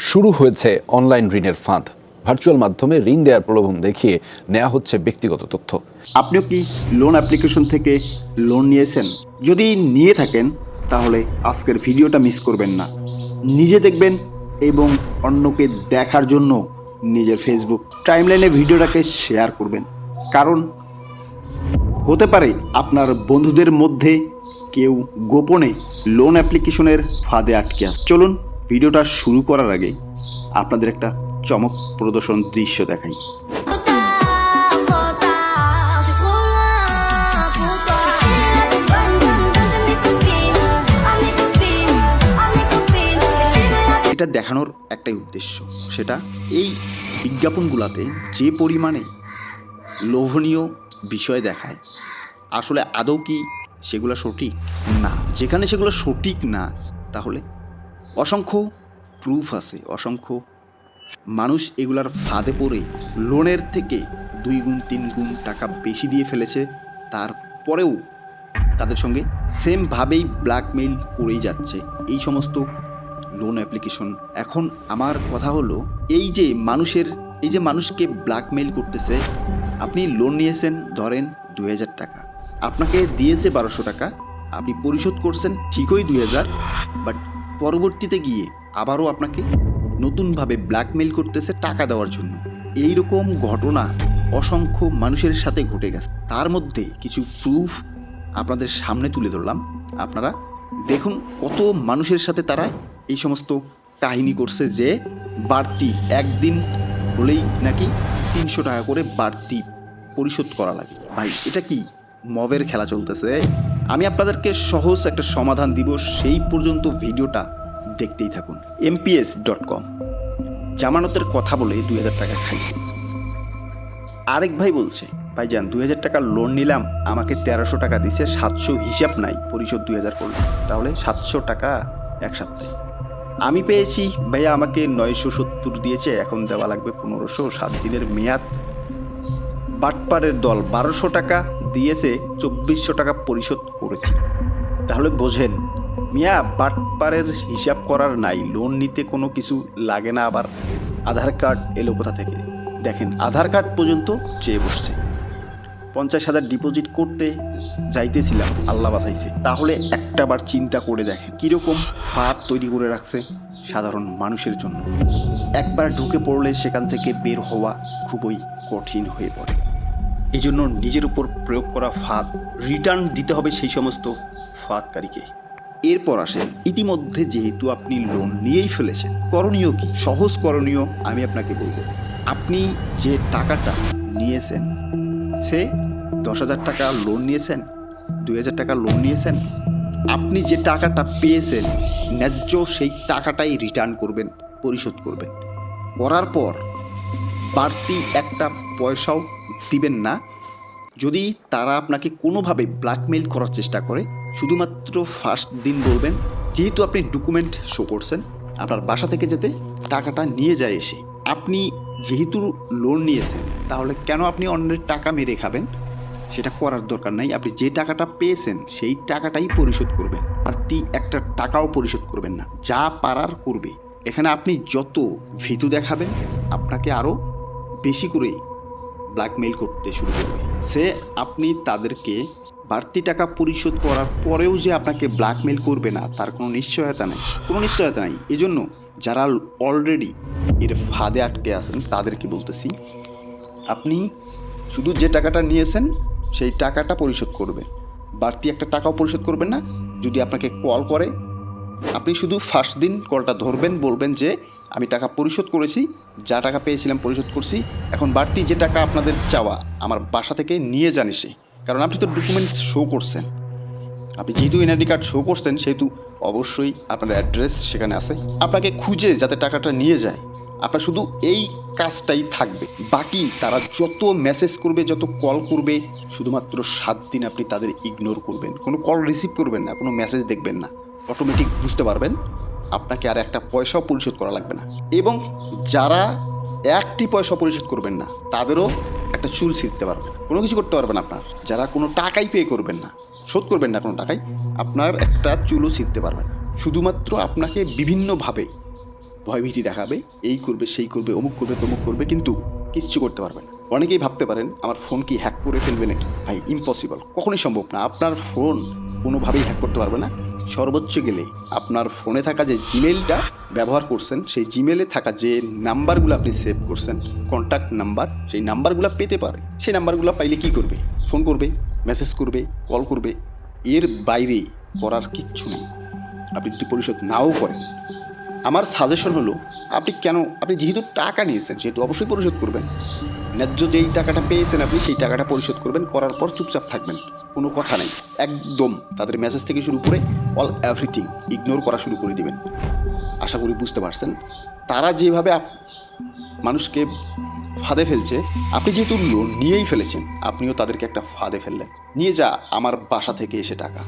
শুরু হয়েছে অনলাইন ঋণের ফাঁদ। ভার্চুয়াল মাধ্যমে ঋণ দেওয়ার প্রলোভন দেখিয়ে নেওয়া হচ্ছে ব্যক্তিগত তথ্য। আপনিও কি লোন অ্যাপ্লিকেশন থেকে লোন নিয়েছেন? যদি নিয়ে থাকেন তাহলে আজকের ভিডিওটা মিস করবেন না। নিজে দেখবেন এবং অন্যকে দেখার জন্য নিজের ফেসবুক টাইমলাইনে ভিডিওটাকে শেয়ার করবেন, কারণ হতে পারে আপনার বন্ধুদের মধ্যে কেউ গোপনে লোন অ্যাপ্লিকেশনের ফাঁদে আটকে আছে। চলুন ভিডিওটা শুরু করার আগে আপনাদের একটা চমক প্রদর্শন দৃশ্য দেখাই। এটা দেখানোর একটাই উদ্দেশ্য, সেটা এই বিজ্ঞাপনগুলোতে যে পরিমাণে লোভনীয় বিষয় দেখায়, আসলে আদৌ কি সেগুলো সঠিক না? যেখানে সেগুলো সঠিক না, তাহলে অসংখ্য প্রুফ আছে, অসংখ্য মানুষ এগুলার ফাঁদে পড়ে লোনের থেকে 2 গুণ 3 গুণ টাকা বেশি দিয়ে ফেলেছে, তারপরেও তাদের সঙ্গে সেমভাবেই ব্ল্যাকমেইল করেই যাচ্ছে এই সমস্ত লোন অ্যাপ্লিকেশন। এখন আমার কথা হলো, এই যে মানুষকে ব্ল্যাকমেইল করতেছে। আপনি লোন নিয়েছেন ধরেন 2000 টাকা, আপনাকে দিয়েছে 1200 টাকা, আপনি পরিশোধ করছেন ঠিকই 2000, বাট পরবর্তীতে গিয়ে আবারও আপনাকে নতুনভাবে ব্ল্যাকমেইল করতেছে টাকা দেওয়ার জন্য। এই রকম ঘটনা অসংখ্য মানুষের সাথে ঘটে গেছে। তার মধ্যে কিছু প্রুফ আপনাদের সামনে তুলে ধরলাম। আপনারা দেখুন কত মানুষের সাথে তারা এই সমস্ত কাহিনী করছে যে বাড়তি একদিন হলেই নাকি 300 টাকা করে বাড়তি পরিশোধ করা লাগে। ভাই, এটা কি মবের খেলা চলতেছে? আমি আপনাদেরকে সহজ একটা সমাধান দিব, সেই পর্যন্ত ভিডিওটা দেখতেই থাকুন। MPS.com জামানতের কথা বলে 2000 টাকা খাইছে। আরেক ভাই বলছে, ভাইজান 2000 টাকা লোন নিলাম, আমাকে 1300 টাকা দিছে, 700 হিসাব নাই, পরিশোধ 2000 করলাম, তাহলে 700 টাকা এক সপ্তাহে। আমি পেয়েছি ভাইয়া, আমাকে 970 দিয়েছে, এখন দেওয়া লাগবে 1500, 7 দিনের মেয়াদ। বাটপারের দল 1200 টাকা দিয়েছে, 2400 টাকা পরিশোধ করেছি। তাহলে বোঝেন মিয়া, বাটপারের হিসাব করার নাই, লোন নিতে কোনো কিছু লাগে না। আবার আধার কার্ড এলো কোথা থেকে? দেখেন, আধার কার্ড পর্যন্ত চেয়ে বসছে। 50,000 ডিপোজিট করতে যাইতেছিলাম, আল্লাহ বাঁচাইছে। তাহলে একটাবার চিন্তা করে দেখেন কীরকম ফাঁদ তৈরি করে রাখছে সাধারণ মানুষের জন্য। একবার ঢুকে পড়লে সেখান থেকে বের হওয়া খুবই কঠিন হয়ে পড়ে। এই জন্য নিজের উপর প্রয়োগ করা ফাঁদ রিটার্ন দিতে হবে সেই সমস্ত ফাঁদকারীকে। এরপর আসেন, ইতিমধ্যে যেহেতু আপনি লোন নিয়েই ফেলেছেন, করণীয় কি? সহজ করণীয় আমি আপনাকে বলবো। আপনি যে টাকাটা নিয়েছেন, সে 10,000 টাকা লোন নিয়েছেন, 2000 টাকা লোন নিয়েছেন, আপনি যে টাকাটা পেয়েছেন ন্যায্য সেই টাকাটাই রিটার্ন করবেন, পরিশোধ করবেন। করার পর বাড়তি একটা পয়সাও দিবেন না। যদি তারা আপনাকে কোনোভাবে ব্ল্যাকমেইল করার চেষ্টা করে, শুধুমাত্র ফার্স্ট দিন বলবেন, যেহেতু আপনি ডকুমেন্ট শো করছেন, আপনার বাসা থেকে যেতে টাকাটা নিয়ে যায় এসে। আপনি যেহেতু লোন নিয়েছেন, তাহলে কেন আপনি অন্যের টাকা মেরে খাবেন? সেটা করার দরকার নাই। আপনি যে টাকাটা পেয়েছেন সেই টাকাটাই পরিশোধ করবেন, বাড়তি একটা টাকাও পরিশোধ করবেন না। যা পারার করবে। এখানে আপনি যত ভীতু দেখাবেন, আপনাকে আরও বেশি করে ব্ল্যাকমেইল করতে শুরু করবে। সে আপনি তাদেরকে বাড়তি টাকা পরিশোধ করার পরেও যে আপনাকে ব্ল্যাকমেইল করবে না, তার কোনো নিশ্চয়তা নেই। এজন্য যারা অলরেডি এর ফাঁদে আটকে আছেন তাদেরকে বলতেছি, আপনি শুধু যে টাকাটা নিয়েছেন সেই টাকাটা পরিশোধ করবেন, বাড়তি একটা টাকাও পরিশোধ করবেন না। যদি আপনাকে কল করে, আপনি শুধু ফার্স্ট দিন কলটা ধরবেন, বলবেন যে আমি টাকা পরিশোধ করেছি, যা টাকা পেয়েছিলাম পরিশোধ করছি, এখন বাড়তি যে টাকা আপনাদের চাওয়া আমার বাসা থেকে নিয়ে যান এসে। কারণ আপনি তো ডকুমেন্টস শো করছেন, আপনি যেহেতু এনআইডি কার্ড শো করছেন, সেহেতু অবশ্যই আপনার অ্যাড্রেস সেখানে আছে। আপনাকে খুঁজে যাতে টাকাটা নিয়ে যায়, আপনার শুধু এই কাজটাই থাকবে। বাকি তারা যত মেসেজ করবে, যত কল করবে, শুধুমাত্র 7 দিন আপনি তাদের ইগনোর করবেন। কোনো কল রিসিভ করবেন না, কোনো মেসেজ দেখবেন না। অটোমেটিক বুঝতে পারবেন আপনাকে আর একটা পয়সাও পরিশোধ করা লাগবে না। এবং যারা একটি পয়সা পরিশোধ করবেন না, তাদেরও একটা চুল ছিঁড়তে পারবেন, কোনো কিছু করতে পারবেন আপনার। যারা কোনো টাকাই পে করবেন না, শোধ করবেন না কোনো টাকাই, আপনার একটা চুলও ছিঁড়তে পারবে না। শুধুমাত্র আপনাকে বিভিন্নভাবে ভয়ভীতি দেখাবে, এই করবে সেই করবে, অমুক করবে তমুক করবে, কিন্তু কিচ্ছু করতে পারবে না। অনেকেই ভাবতে পারেন আমার ফোন কি হ্যাক করে ফেলবে নাকি? ভাই ইম্পসিবল, কখনোই সম্ভব না। আপনার ফোন কোনোভাবেই হ্যাক করতে পারবে না। সর্বোচ্চ গেলে আপনার ফোনে থাকা যে জিমেলটা ব্যবহার করছেন, সেই জিমেলে থাকা যে নাম্বারগুলো আপনি সেভ করছেন, কন্ট্যাক্ট নাম্বার, সেই নাম্বারগুলো পেতে পারে। সেই নাম্বারগুলো পাইলে কি করবে? ফোন করবে, মেসেজ করবে, কল করবে। এর বাইরে করার কিচ্ছু নেই। আপনি যদি পরিশোধ নাও করেন, আমার সাজেশন হলো আপনি যেহেতু টাকা নিয়েছেন সেহেতু অবশ্যই পরিশোধ করবেন। ন্যায্য যেই টাকাটা পেয়েছেন আপনি সেই টাকাটা পরিশোধ করবেন, করার পর চুপচাপ থাকবেন, কোনো কথা নেই। একদম তাদের মেসেজ থেকে শুরু করে অল এভরিথিং ইগনোর করা শুরু করে দিবেন। আশা করি বুঝতে পারছেন। তারা যেভাবে মানুষকে ফাঁদে ফেলছে, আপনি যেহেতু লোন নিয়েই ফেলেছেন, আপনিও তাদেরকে একটা ফাঁদে ফেললেন, নিয়ে যা আমার বাসা থেকে এসে টাকা।